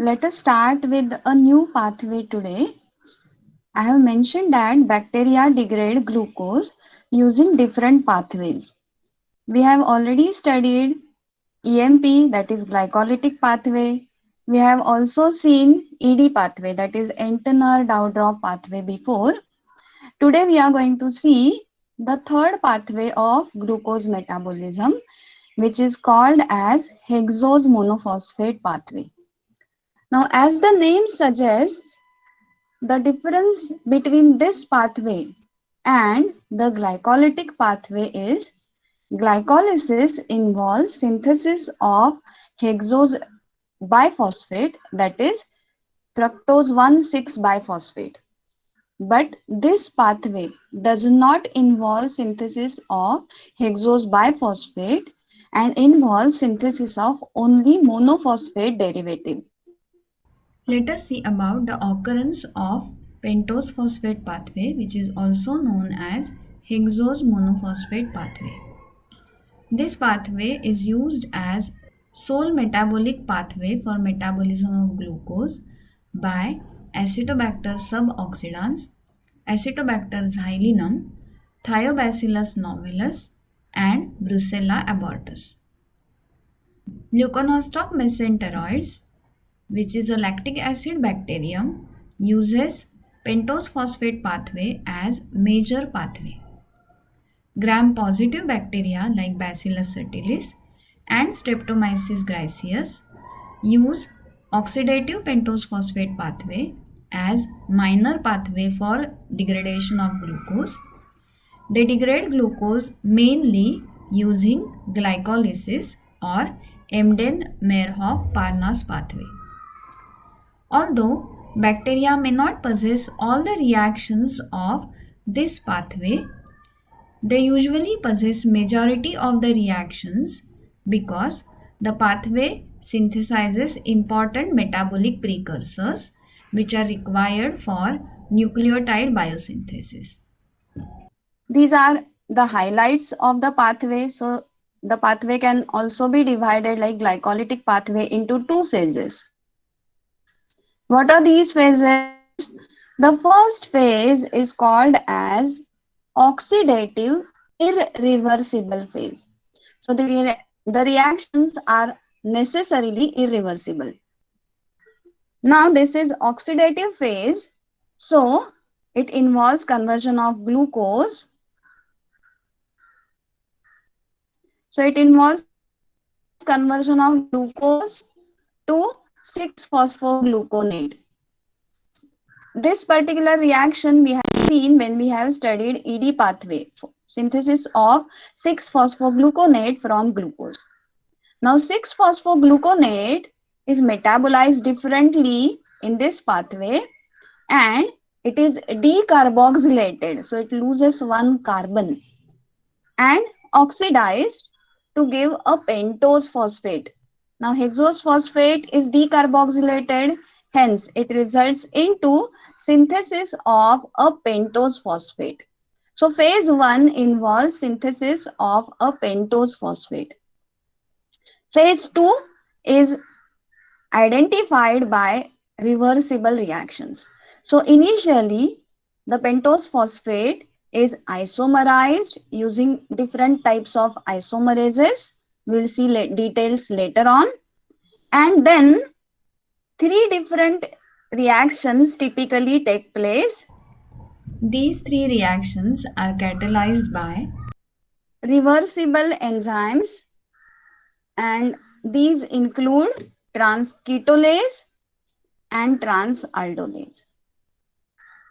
let us start with a new pathway today. I have mentioned that bacteria degrade glucose using different pathways. We have already studied EMP, that is glycolytic pathway. We have also seen ED pathway, that is Entner Dowdrop pathway before. Today we are going to see the third pathway of glucose metabolism, which is called as hexose monophosphate pathway. Now, as the name suggests, the difference between this pathway and the glycolytic pathway is glycolysis involves synthesis of hexose biphosphate, that is fructose 1,6 biphosphate. But this pathway does not involve synthesis of hexose biphosphate and involves synthesis of only monophosphate derivative. Let us see about the occurrence of pentose phosphate pathway, which is also known as hexose monophosphate pathway. This pathway is used as sole metabolic pathway for metabolism of glucose by Acetobacter suboxidans, Acetobacter xylinum, Thiobacillus novellus, and Brucella abortus. Leuconostoc mesenteroids, which is a lactic acid bacterium, uses pentose phosphate pathway as major pathway. Gram-positive bacteria like Bacillus subtilis and Streptomyces griseus use oxidative pentose phosphate pathway as minor pathway for degradation of glucose. They degrade glucose mainly using glycolysis or Embden-Meyerhof-Parnas pathway. Although bacteria may not possess all the reactions of this pathway, they usually possess majority of the reactions because the pathway synthesizes important metabolic precursors which are required for nucleotide biosynthesis. These are the highlights of the pathway. So the pathway can also be divided like glycolytic pathway into two phases. What are these phases? The first phase is called as oxidative irreversible phase. So the reactions are necessarily irreversible. Now this is oxidative phase. So it involves conversion of glucose. So it involves conversion of glucose to 6-phosphogluconate. This particular reaction we have seen when we have studied ED pathway, synthesis of 6-phosphogluconate from glucose. Now 6-phosphogluconate is metabolized differently in this pathway and it is decarboxylated. So it loses one carbon and oxidized to give a pentose phosphate. Now hexose phosphate is decarboxylated, hence it results into synthesis of a pentose phosphate. So phase 1 involves synthesis of a pentose phosphate. Phase 2 is identified by reversible reactions. So initially the pentose phosphate is isomerized using different types of isomerases. We'll see details later on. And then three different reactions typically take place. These three reactions are catalyzed by Reversible enzymes, and these include transketolase and transaldolase.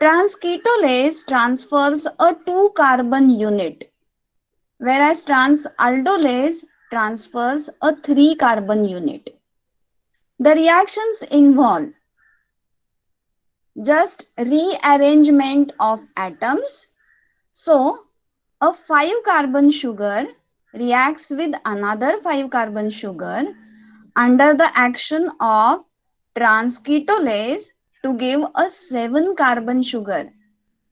Transketolase transfers a 2-carbon unit, whereas transaldolase transfers a 3-carbon unit. The reactions involve just rearrangement of atoms. So, a 5-carbon sugar reacts with another 5-carbon sugar under the action of transketolase to give a 7-carbon sugar.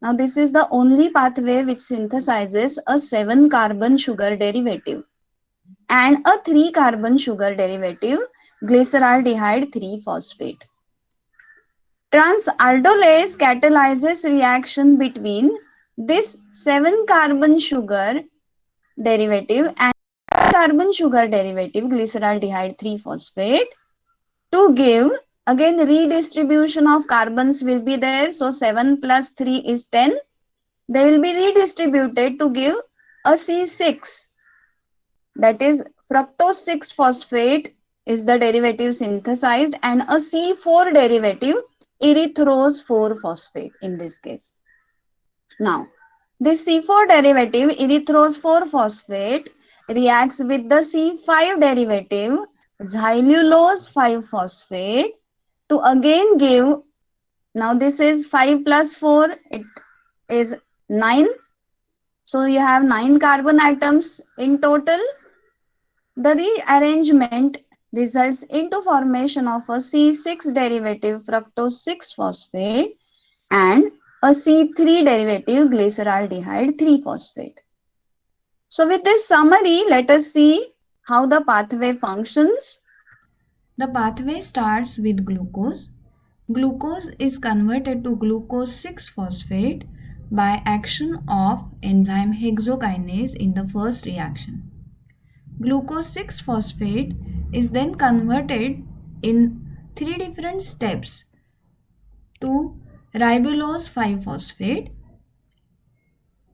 Now, this is the only pathway which synthesizes a 7-carbon sugar derivative. and a 3 carbon sugar derivative, glyceraldehyde 3-phosphate. Trans-aldolase catalyzes reaction between this 7 carbon sugar derivative and carbon sugar derivative, glyceraldehyde 3-phosphate, to give, again redistribution of carbons will be there. So 7 plus 3 is 10. They will be redistributed to give a C6, that is fructose 6-phosphate is the derivative synthesized, and a C4 derivative, erythrose 4-phosphate in this case. Now, this C4 derivative, erythrose 4-phosphate, reacts with the C5 derivative, xylulose 5-phosphate, to again give, now this is 5 plus 4, it is 9. So you have 9 carbon atoms in total. The rearrangement results into formation of a C6 derivative, fructose 6-phosphate, and a C3 derivative, glyceraldehyde 3-phosphate. So with this summary, let us see how the pathway functions. The pathway starts with glucose. Glucose is converted to glucose 6-phosphate by action of enzyme hexokinase in the first reaction. Glucose 6-phosphate is then converted in 3 different steps to ribulose 5-phosphate.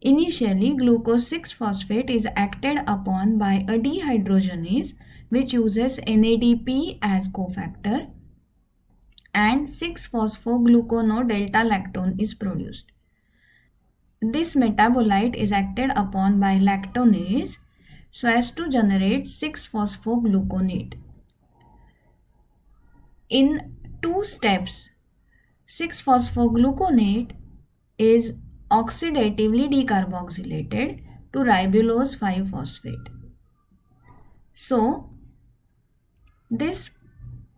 Initially, glucose 6-phosphate is acted upon by a dehydrogenase which uses NADP as cofactor, and 6-phosphoglucono-delta-lactone is produced. This metabolite is acted upon by lactonase so as to generate 6-phosphogluconate. In 2 steps, 6-phosphogluconate is oxidatively decarboxylated to ribulose 5-phosphate. So, this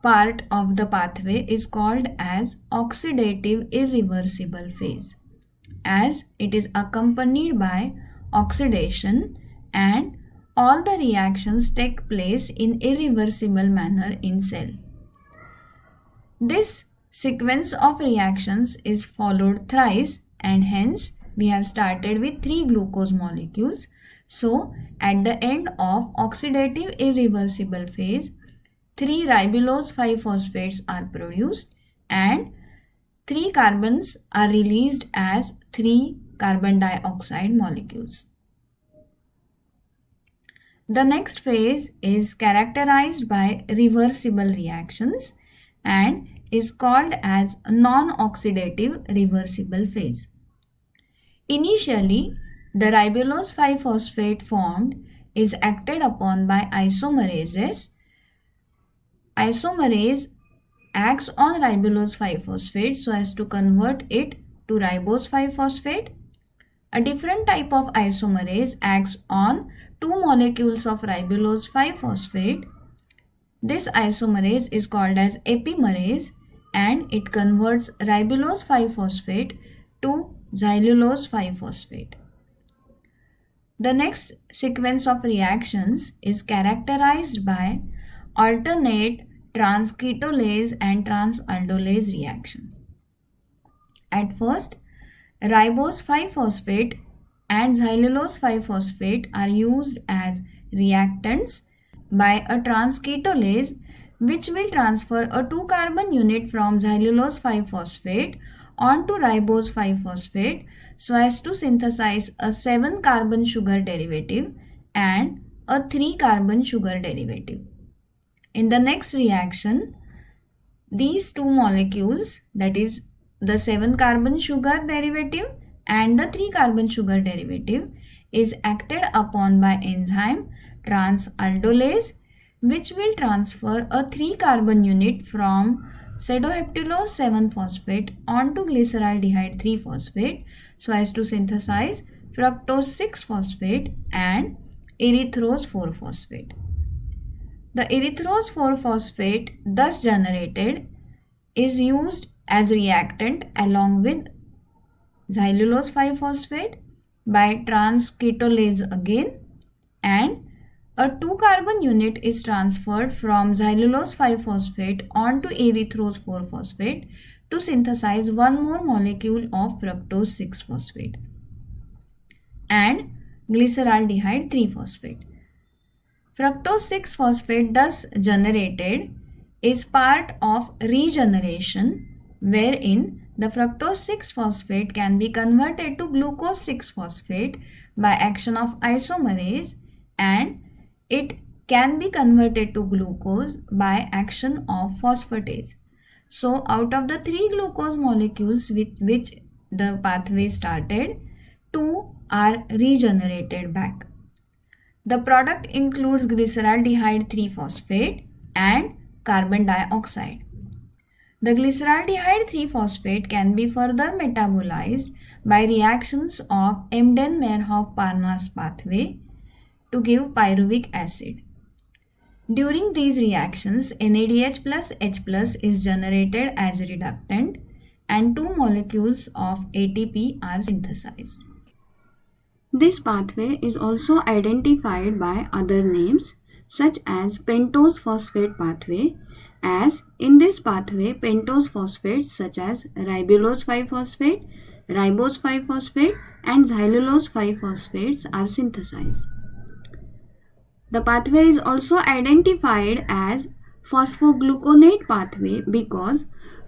part of the pathway is called as oxidative irreversible phase, as it is accompanied by oxidation and all the reactions take place in irreversible manner in cell. This sequence of reactions is followed thrice, and hence we have started with 3 glucose molecules. So at the end of oxidative irreversible phase, 3 ribulose 5-phosphates are produced and 3 carbons are released as 3 carbon dioxide molecules. The next phase is characterized by reversible reactions and is called as non-oxidative reversible phase. Initially, the ribulose 5-phosphate formed is acted upon by isomerases. Isomerase acts on ribulose 5-phosphate so as to convert it to ribose 5-phosphate. A different type of isomerase acts on 2 molecules of ribulose 5-phosphate. This isomerase is called as epimerase and it converts ribulose 5-phosphate to xylulose 5-phosphate. The next sequence of reactions is characterized by alternate transketolase and transaldolase reactions. At first, ribose 5-phosphate and xylulose 5-phosphate are used as reactants by a transketolase which will transfer a 2 carbon unit from xylulose 5-phosphate onto ribose 5-phosphate so as to synthesize a 7 carbon sugar derivative and a 3 carbon sugar derivative. In the next reaction, these 2 molecules, that is the 7 carbon sugar derivative and the 3 carbon sugar derivative, is acted upon by enzyme transaldolase which will transfer a 3 carbon unit from pseudoheptulose 7-phosphate onto glyceraldehyde 3-phosphate so as to synthesize fructose 6-phosphate and erythrose 4-phosphate. The erythrose 4-phosphate thus generated is used as reactant along with xylulose 5-phosphate by transketolase again, and A 2-carbon unit is transferred from xylulose 5-phosphate onto erythrose 4-phosphate to synthesize one more molecule of fructose 6-phosphate and glyceraldehyde 3-phosphate. Fructose 6-phosphate thus generated is part of regeneration, wherein the fructose 6-phosphate can be converted to glucose 6-phosphate by action of isomerase, and it can be converted to glucose by action of phosphatase. So out of the 3 glucose molecules with which the pathway started, 2 are regenerated back. The product includes glyceraldehyde 3-phosphate and carbon dioxide. The glyceraldehyde 3-phosphate can be further metabolized by reactions of Embden-Meyerhof-Parnas pathway to give pyruvic acid. During these reactions, NADH plus H plus is generated as a reductant and 2 molecules of ATP are synthesized. This pathway is also identified by other names such as pentose phosphate pathway, as in this pathway pentose phosphates such as ribulose 5-phosphate, ribose 5-phosphate and xylulose 5-phosphates are synthesized. The pathway is also identified as phosphogluconate pathway because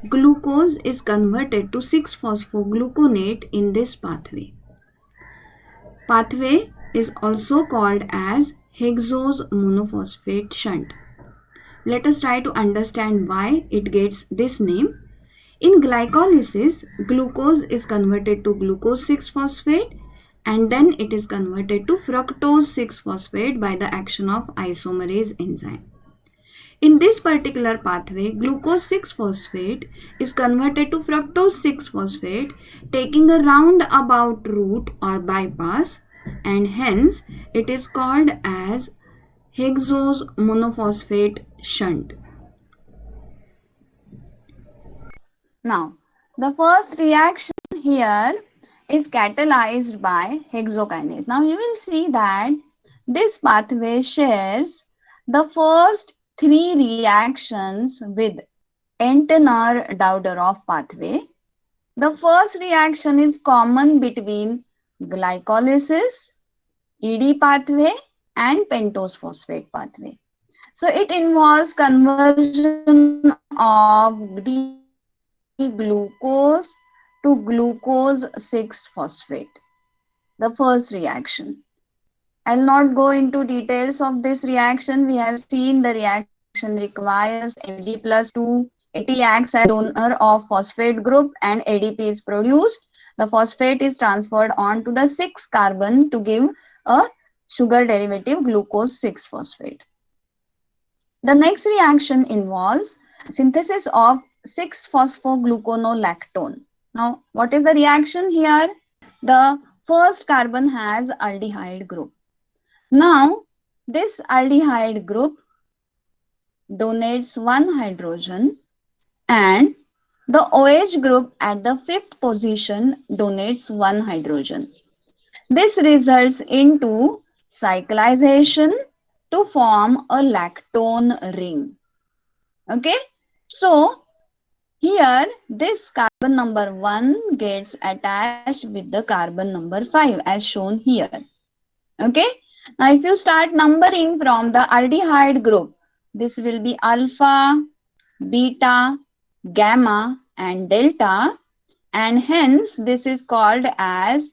glucose is converted to 6-phosphogluconate in this pathway. Pathway is also called as hexose monophosphate shunt. Let us try to understand why it gets this name. In glycolysis, glucose is converted to glucose 6-phosphate and then it is converted to fructose 6-phosphate by the action of isomerase enzyme. In this particular pathway, glucose 6-phosphate is converted to fructose 6-phosphate taking a roundabout route or bypass, and hence it is called as hexose monophosphate shunt. Now, the first reaction here is catalyzed by hexokinase. Now, you will see that this pathway shares the first 3 reactions with Entner-Dauderov pathway. The first reaction is common between glycolysis, ED pathway and pentose phosphate pathway. So it involves conversion of D-glucose to glucose 6-phosphate. The first reaction. I'll not go into details of this reaction. We have seen the reaction requires Mg plus 2. AT acts as donor of phosphate group and ADP is produced. The phosphate is transferred on to the 6 carbon to give a sugar derivative glucose 6-phosphate. The next reaction involves synthesis of 6-phosphogluconolactone. Now, what is the reaction here? The first carbon has aldehyde group. Now, this aldehyde group donates 1 hydrogen and the OH group at the 5th position donates 1 hydrogen. This results into cyclization to form a lactone ring. Okay, so here this carbon number 1 gets attached with the carbon number 5 as shown here. Okay, now if you start numbering from the aldehyde group, this will be alpha, beta, gamma and delta, and hence this is called as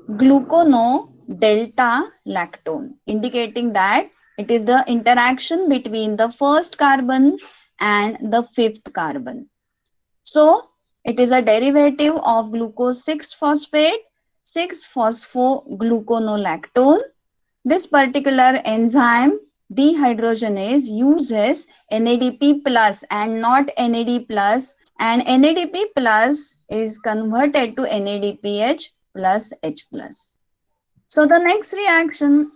glucono-delta lactone, indicating that it is the interaction between the first carbon and the 5th carbon. So it is a derivative of glucose 6-phosphate, 6-phosphogluconolactone. This particular enzyme dehydrogenase uses NADP plus and not NAD plus, and NADP plus is converted to NADPH plus H plus. So the next reaction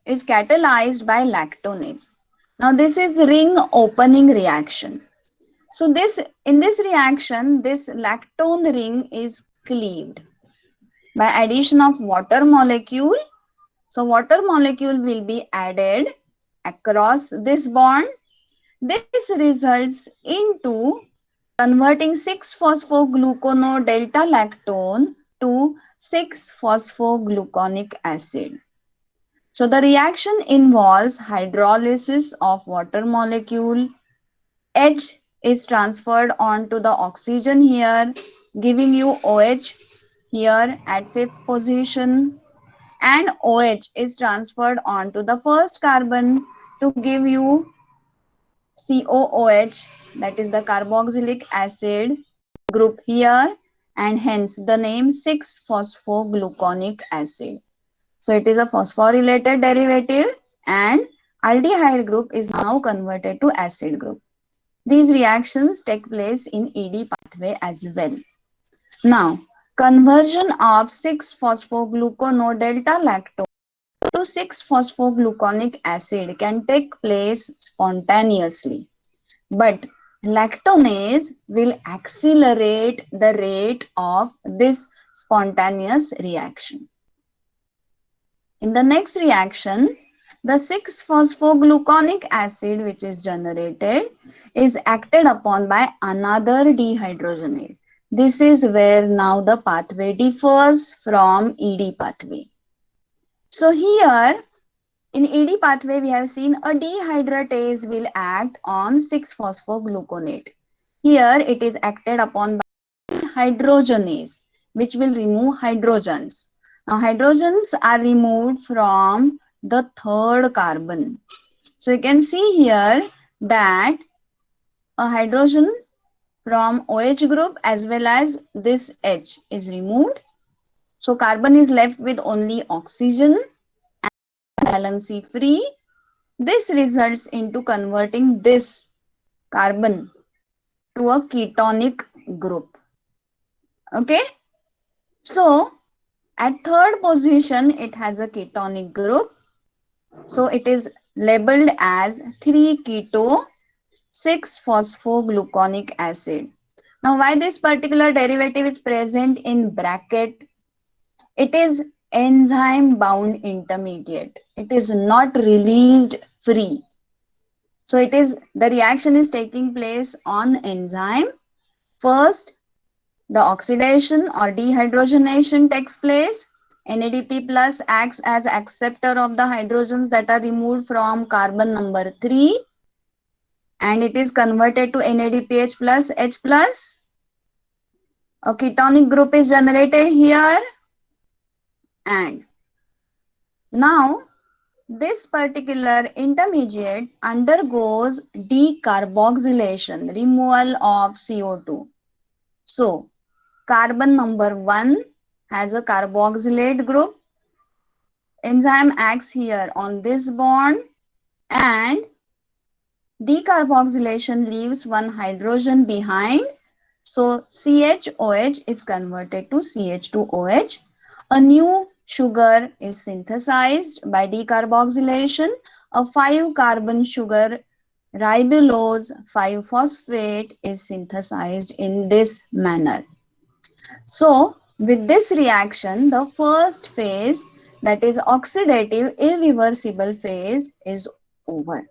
is catalyzed by lactonase. Now this is ring opening reaction. So in this reaction, this lactone ring is cleaved by addition of water molecule So water molecule will be added across this bond. This results into converting 6-phosphogluconate delta lactone to 6-phosphogluconic acid. So the reaction involves hydrolysis of water molecule. H is transferred onto the oxygen here, giving you OH here at fifth position, and OH is transferred onto the first carbon to give you COOH, that is the carboxylic acid group here, and hence the name 6-phosphogluconic acid. So it is a phosphorylated derivative and aldehyde group is now converted to acid group. These reactions take place in ED pathway as well. Now, conversion of 6-phosphogluconate delta lactose to 6-phosphogluconic acid can take place spontaneously, but lactonase will accelerate the rate of this spontaneous reaction. In the next reaction, the 6-phosphogluconic acid which is generated is acted upon by another dehydrogenase. This is where now the pathway differs from ED pathway. So here in ED pathway we have seen a dehydratase will act on 6-phosphogluconate. Here it is acted upon by hydrogenase which will remove hydrogens. Now hydrogens are removed from the third carbon. So you can see here that a hydrogen from OH group as well as this H is removed. So carbon is left with only oxygen and valency free. This results into converting this carbon to a ketonic group. Okay. So at third position, it has a ketonic group. So it is labeled as 3-keto 6-phosphogluconic acid. Now, why this particular derivative is present in bracket? It is enzyme bound intermediate. It is not released free. So the reaction is taking place on enzyme. First, the oxidation or dehydrogenation takes place. NADP plus acts as acceptor of the hydrogens that are removed from carbon number 3 and it is converted to NADPH plus H plus. A ketonic group is generated here and now this particular intermediate undergoes decarboxylation, removal of CO2. So carbon number 1 has a carboxylate group. Enzyme acts here on this bond and decarboxylation leaves one hydrogen behind. So CHOH is converted to CH2OH. A new sugar is synthesized by decarboxylation. A 5-carbon sugar ribulose 5-phosphate is synthesized in this manner. So with this reaction, the first phase, that is oxidative irreversible phase, is over.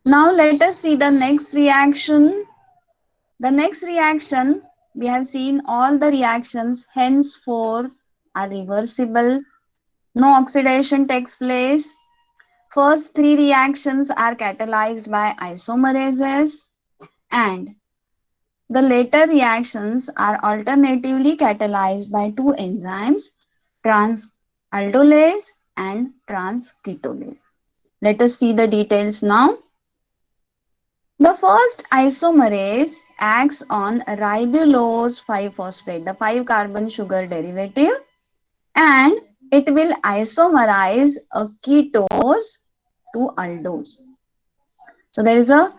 Now let us see the next reaction. The next reaction, we have seen all the reactions henceforth are reversible. No oxidation takes place. First 3 reactions are catalyzed by isomerases and the later reactions are alternatively catalyzed by 2 enzymes, transaldolase and transketolase. Let us see the details now. The first isomerase acts on ribulose 5-phosphate, the 5-carbon sugar derivative, and it will isomerize a ketose to aldose. So there is a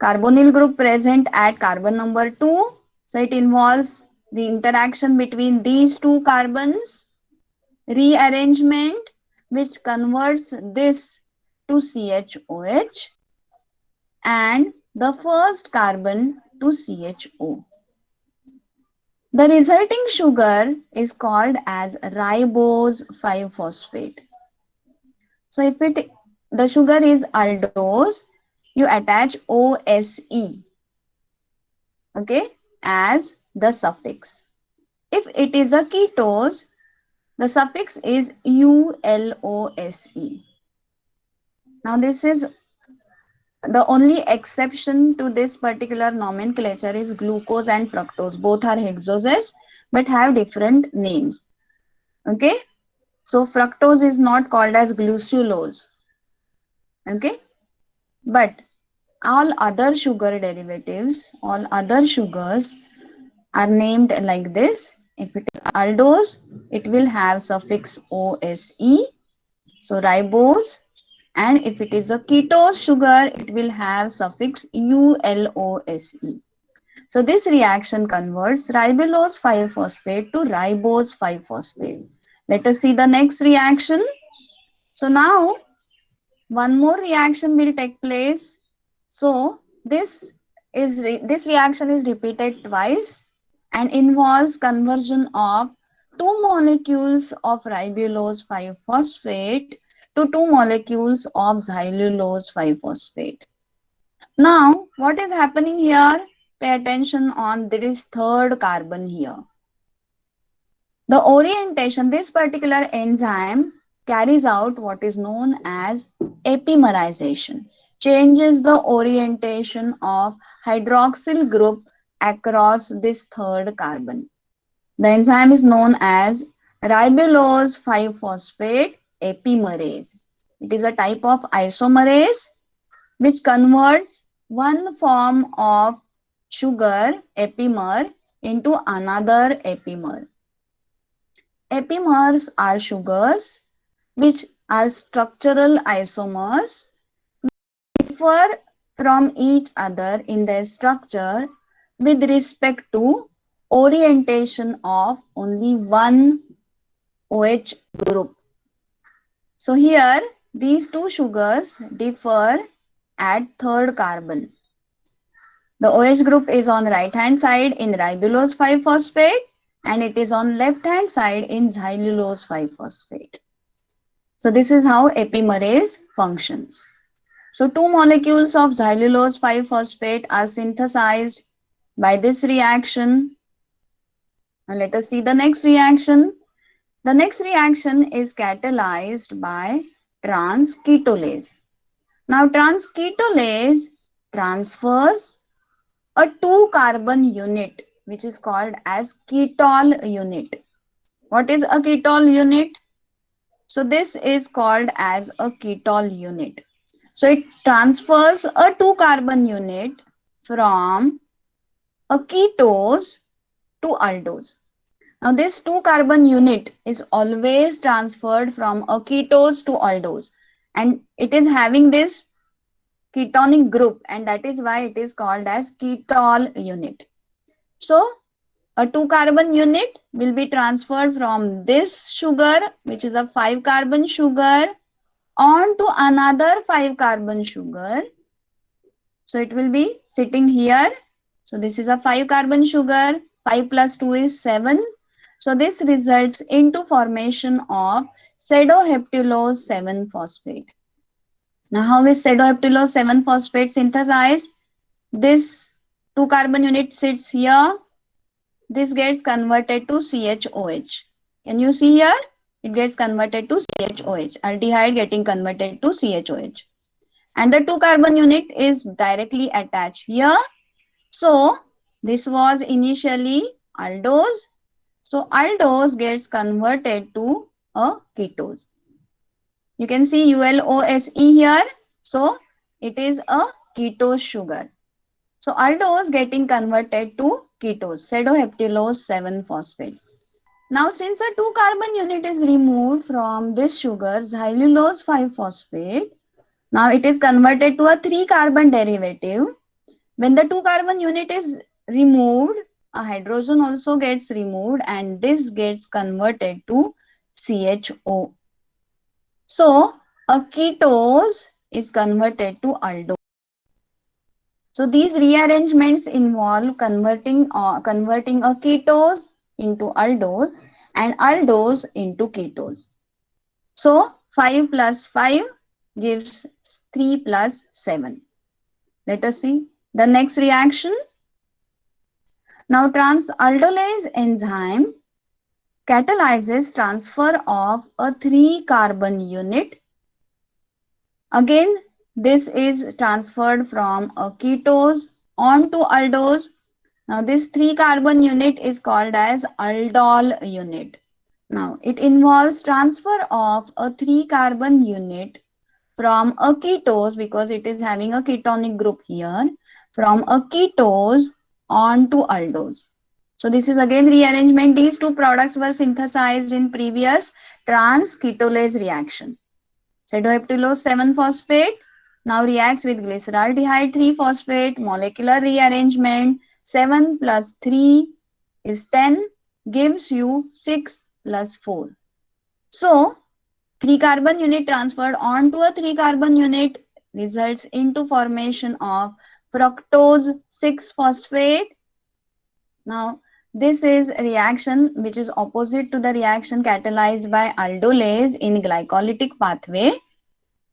carbonyl group present at carbon number 2. So it involves the interaction between these 2 carbons, rearrangement which converts this to CHOH and the first carbon to CHO. The resulting sugar is called as ribose 5-phosphate. So if the sugar is aldose, you attach OSE, okay, as the suffix. If it is a ketose, the suffix is ULOSE. Now this is the only exception to this particular nomenclature is glucose and fructose. Both are hexoses but have different names. Okay. So fructose is not called as glucose. Okay. But all other sugar derivatives, all other sugars are named like this. If it is aldose, it will have suffix OSE. So ribose. And if it is a ketose sugar, it will have suffix ULOSE. So this reaction converts ribulose 5-phosphate to ribose 5-phosphate. Let us see the next reaction. So now one more reaction will take place. So this reaction is repeated twice and involves conversion of two molecules of ribulose 5-phosphate to two molecules of xylulose 5-phosphate. Now, what is happening here? Pay attention on this third carbon here. The orientation, this particular enzyme carries out what is known as epimerization, changes the orientation of hydroxyl group across this third carbon. The enzyme is known as ribulose 5-phosphate epimerase. It is a type of isomerase which converts one form of sugar epimer into another epimer. Epimers are sugars which are structural isomers, differ from each other in their structure with respect to orientation of only one OH group. So here these two sugars differ at third carbon. The OH group is on right hand side in ribulose 5-phosphate and it is on left hand side in xylulose 5-phosphate. So this is how epimerase functions. So two molecules of xylulose 5-phosphate are synthesized by this reaction. Now let us see the next reaction. The next reaction is catalyzed by transketolase. Now transketolase transfers a 2-carbon unit which is called as ketol unit. What is a ketol unit? So this is called as a ketol unit. So it transfers a 2-carbon unit from a ketose to aldose. Now this 2-carbon unit is always transferred from a ketose to aldose and it is having this ketonic group and that is why it is called as ketol unit. So a 2-carbon unit will be transferred from this sugar which is a 5-carbon sugar on to another 5-carbon sugar. So it will be sitting here. So this is a 5-carbon sugar. 5 plus 2 is 7. So this results into formation of pseudoheptulose 7-phosphate. Now how is pseudoheptulose 7-phosphate synthesized? This 2-carbon unit sits here. This gets converted to CHOH. Can you see here? It gets converted to CHOH. Aldehyde getting converted to CHOH. And the 2-carbon unit is directly attached here. So this was initially aldose. So aldose gets converted to a ketose. You can see ULOSE here. So it is a ketose sugar. So aldose getting converted to ketose, pseudoheptulose 7-phosphate. Now since a 2-carbon unit is removed from this sugar, xylulose 5-phosphate, now it is converted to a 3-carbon derivative. When the 2-carbon unit is removed, a hydrogen also gets removed and this gets converted to CHO. So a ketose is converted to aldose. So these rearrangements involve converting a ketose into aldose and aldose into ketose. So 5 plus 5 gives 3 plus 7. Let us see the next reaction. Now trans-aldolase enzyme catalyzes transfer of a 3 carbon unit. Again, this is transferred from a ketose onto aldose. Now this 3 carbon unit is called as aldol unit. Now it involves transfer of a 3 carbon unit from a ketose, because it is having a ketonic group here, from a ketose onto aldose. So this is again rearrangement. These two products were synthesized in previous trans ketolase reaction. Cedoheptulose 7-phosphate now reacts with glyceraldehyde 3-phosphate. Molecular rearrangement, 7 plus 3 is 10, gives you 6 plus 4. So 3 carbon unit transferred onto a 3 carbon unit results into formation of fructose 6-phosphate. Now this is a reaction which is opposite to the reaction catalyzed by aldolase in glycolytic pathway.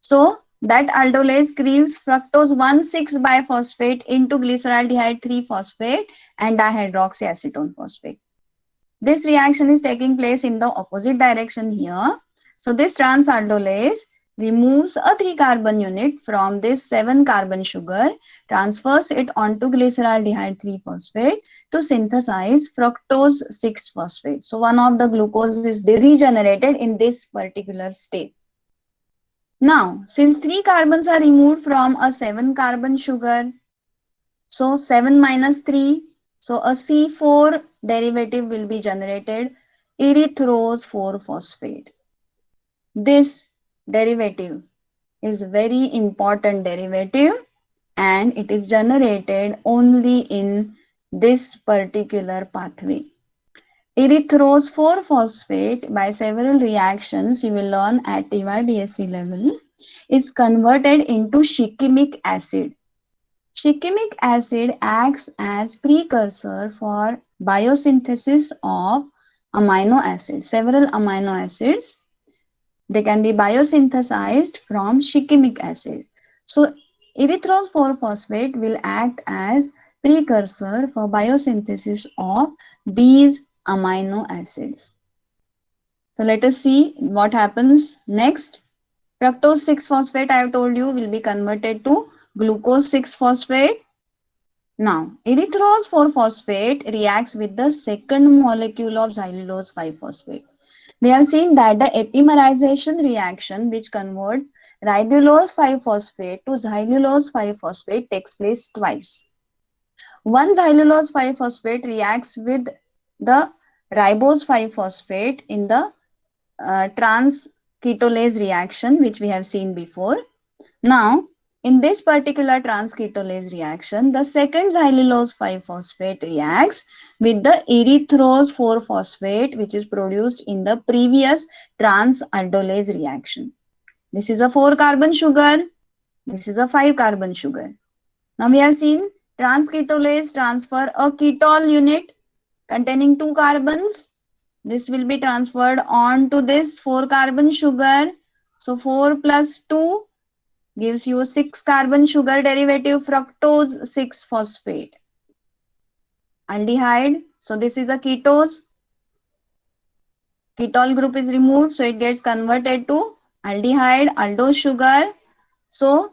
So that aldolase cleaves fructose 1,6-biphosphate into glyceraldehyde 3-phosphate and dihydroxyacetone phosphate. This reaction is taking place in the opposite direction here. So this trans-aldolase removes a 3 carbon unit from this 7 carbon sugar, transfers it onto glyceraldehyde 3-phosphate to synthesize fructose 6-phosphate. So one of the glucose is regenerated in this particular state. Now, since 3 carbons are removed from a 7 carbon sugar, so 7 minus 3, so a C4 derivative will be generated, erythrose 4-phosphate. This derivative is very important derivative and it is generated only in this particular pathway. Erythrose 4-phosphate by several reactions you will learn at TYBSc level is converted into shikimic acid. Shikimic acid acts as precursor for biosynthesis of amino acids. Several amino acids, they can be biosynthesized from shikimic acid. So erythrose 4-phosphate will act as precursor for biosynthesis of these amino acids. So let us see what happens next. Fructose 6-phosphate, I have told you, will be converted to glucose 6-phosphate. Now, erythrose 4-phosphate reacts with the second molecule of xylulose 5-phosphate. We have seen that the epimerization reaction which converts ribulose 5-phosphate to xylulose 5-phosphate takes place twice. One xylulose 5-phosphate reacts with the ribose 5-phosphate in the trans ketolase reaction which we have seen before. Now, in this particular trans ketolase reaction, the second xylulose 5-phosphate reacts with the erythrose 4-phosphate which is produced in the previous trans aldolase reaction. This is a 4 carbon sugar. This is a 5 carbon sugar. Now we have seen trans ketolase transfer a ketol unit containing 2 carbons. This will be transferred on to this 4 carbon sugar. So 4 plus 2 gives you 6 carbon sugar derivative fructose 6-phosphate. Aldehyde. So this is a ketose. Ketol group is removed, so it gets converted to aldehyde, aldose sugar. So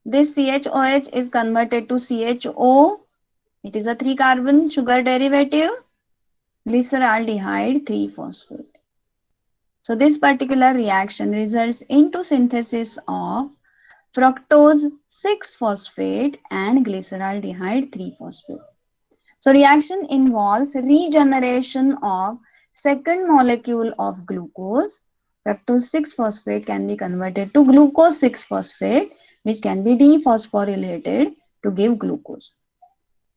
this CHOH is converted to CHO. It is a 3 carbon sugar derivative. Glyceraldehyde 3-phosphate. So this particular reaction results into synthesis of fructose 6-phosphate and glyceraldehyde 3-phosphate. So reaction involves regeneration of second molecule of glucose. Fructose 6-phosphate can be converted to glucose 6-phosphate, which can be dephosphorylated to give glucose.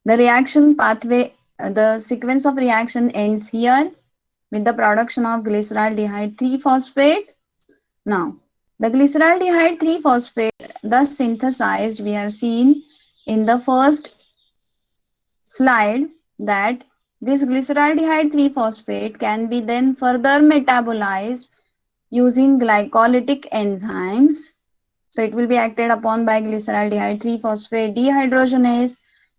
The reaction pathway, the sequence of reaction ends here with the production of glyceraldehyde 3-phosphate. Now, the glyceraldehyde 3-phosphate thus synthesized, we have seen in the first slide that this glyceraldehyde 3-phosphate can be then further metabolized using glycolytic enzymes. So it will be acted upon by glyceraldehyde 3-phosphate dehydrogenase.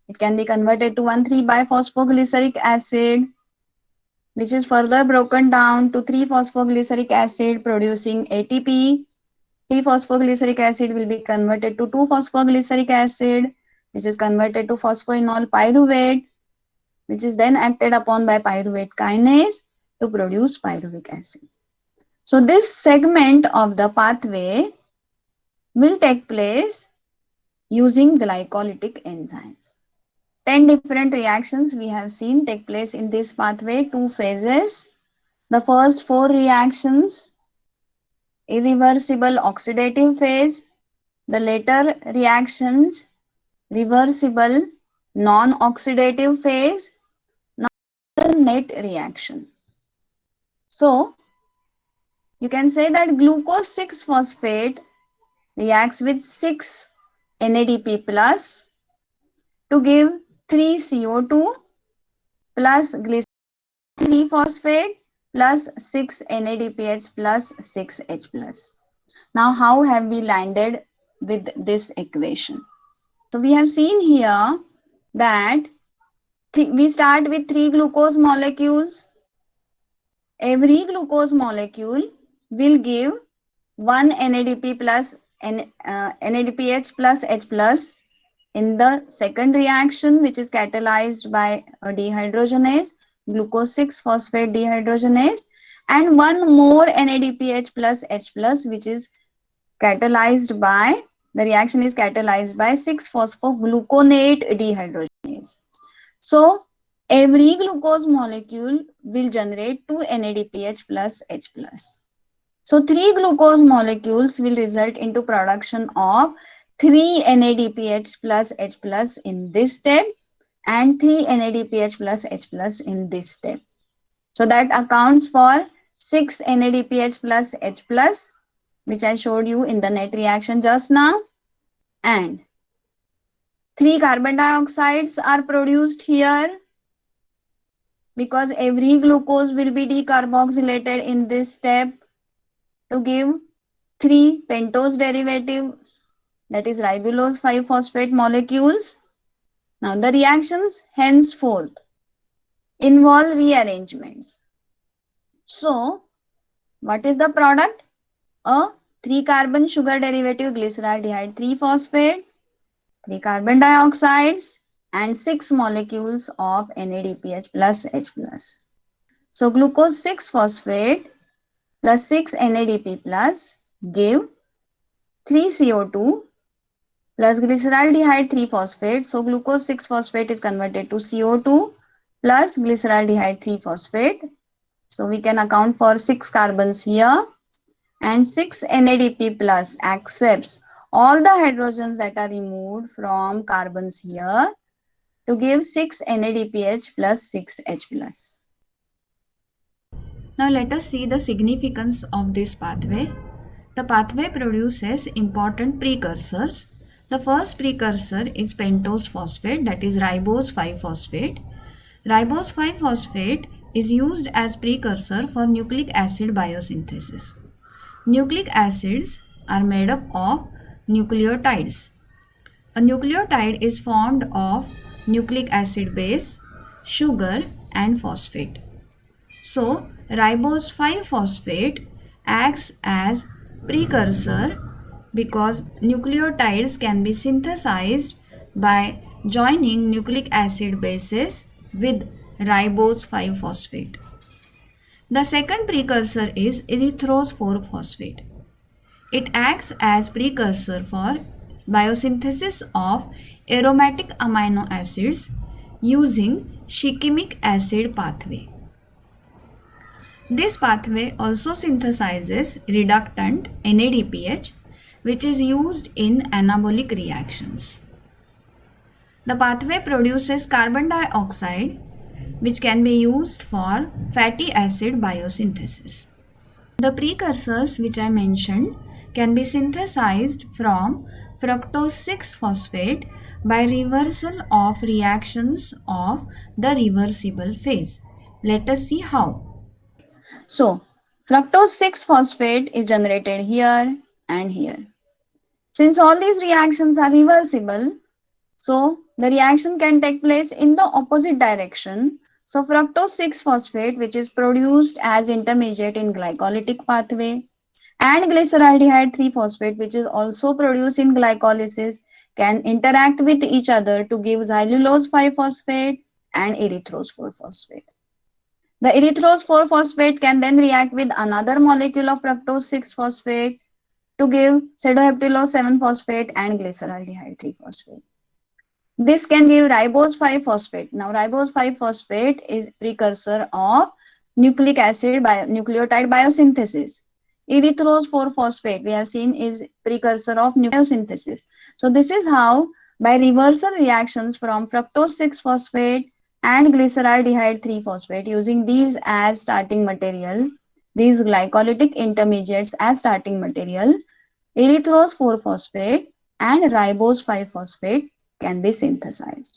It can be converted to 1,3-biphosphoglyceric acid, which is further broken down to 3-phosphoglyceric acid producing ATP. 3-phosphoglyceric acid will be converted to 2-phosphoglyceric acid, which is converted to phosphoenol pyruvate, which is then acted upon by pyruvate kinase to produce pyruvic acid. So this segment of the pathway will take place using glycolytic enzymes. 10 different reactions we have seen take place in this pathway, 2 phases. The first 4 reactions, irreversible oxidative phase. The later reactions, reversible non-oxidative phase. Now the net reaction. So you can say that glucose 6-phosphate reacts with 6 NADP plus to give 3 CO2 plus glycerol 3-phosphate plus 6 NADPH plus 6H plus. Now how have we landed with this equation? So we have seen here that we start with 3 glucose molecules. Every glucose molecule will give 1 NADP plus NADPH plus H plus in the second reaction, which is catalyzed by a dehydrogenase, glucose 6-phosphate dehydrogenase, and one more NADPH plus H plus, which is catalyzed by, the reaction is catalyzed by 6-phosphogluconate dehydrogenase. So every glucose molecule will generate 2 NADPH plus H plus. So 3 glucose molecules will result into production of 3 NADPH plus H plus in this step and 3 NADPH plus H plus in this step. So that accounts for 6 NADPH plus H plus, which I showed you in the net reaction just now, and 3 carbon dioxides are produced here because every glucose will be decarboxylated in this step to give 3 pentose derivatives, that is ribulose 5-phosphate molecules. Now the reactions henceforth involve rearrangements. So what is the product? A 3-carbon sugar derivative glyceraldehyde 3-phosphate, 3 carbon dioxides, and 6 molecules of NADPH plus H plus. So glucose 6-phosphate plus 6 NADP plus give 3 CO2 plus glyceraldehyde 3-phosphate. So glucose 6-phosphate is converted to CO2 plus glyceraldehyde 3-phosphate. So we can account for 6 carbons here, and 6 NADP plus accepts all the hydrogens that are removed from carbons here to give 6 NADPH plus 6H plus. Now let us see the significance of this pathway. The pathway produces important precursors. The first precursor is pentose phosphate, that is ribose 5-phosphate. Ribose 5-phosphate is used as precursor for nucleic acid biosynthesis. Nucleic acids are made up of nucleotides. A nucleotide is formed of nucleic acid base, sugar and phosphate. So, ribose 5-phosphate acts as precursor because nucleotides can be synthesized by joining nucleic acid bases with ribose 5-phosphate. The second precursor is erythrose 4-phosphate. It acts as precursor for biosynthesis of aromatic amino acids using shikimic acid pathway. This pathway also synthesizes reductant NADPH, which is used in anabolic reactions. The pathway produces carbon dioxide, which can be used for fatty acid biosynthesis. The precursors which I mentioned can be synthesized from fructose 6-phosphate by reversal of reactions of the reversible phase. Let us see how. So Fructose 6-phosphate is generated here and here. Since all these reactions are reversible, so the reaction can take place in the opposite direction. So fructose 6-phosphate, which is produced as intermediate in glycolytic pathway, and glyceraldehyde 3-phosphate, which is also produced in glycolysis, can interact with each other to give xylulose 5-phosphate and erythrose 4-phosphate. The erythrose 4-phosphate can then react with another molecule of fructose 6-phosphate to give pseudoheptylose 7-phosphate and glyceraldehyde 3-phosphate. This can give ribose 5-phosphate. Now, ribose 5-phosphate is precursor of nucleic acid nucleotide biosynthesis. Erythrose 4-phosphate we have seen is precursor of nucleosynthesis. So this is how by reversal reactions from fructose 6-phosphate and glyceraldehyde 3-phosphate, using these as starting material, these glycolytic intermediates as starting material, erythrose 4-phosphate and ribose 5-phosphate can be synthesized.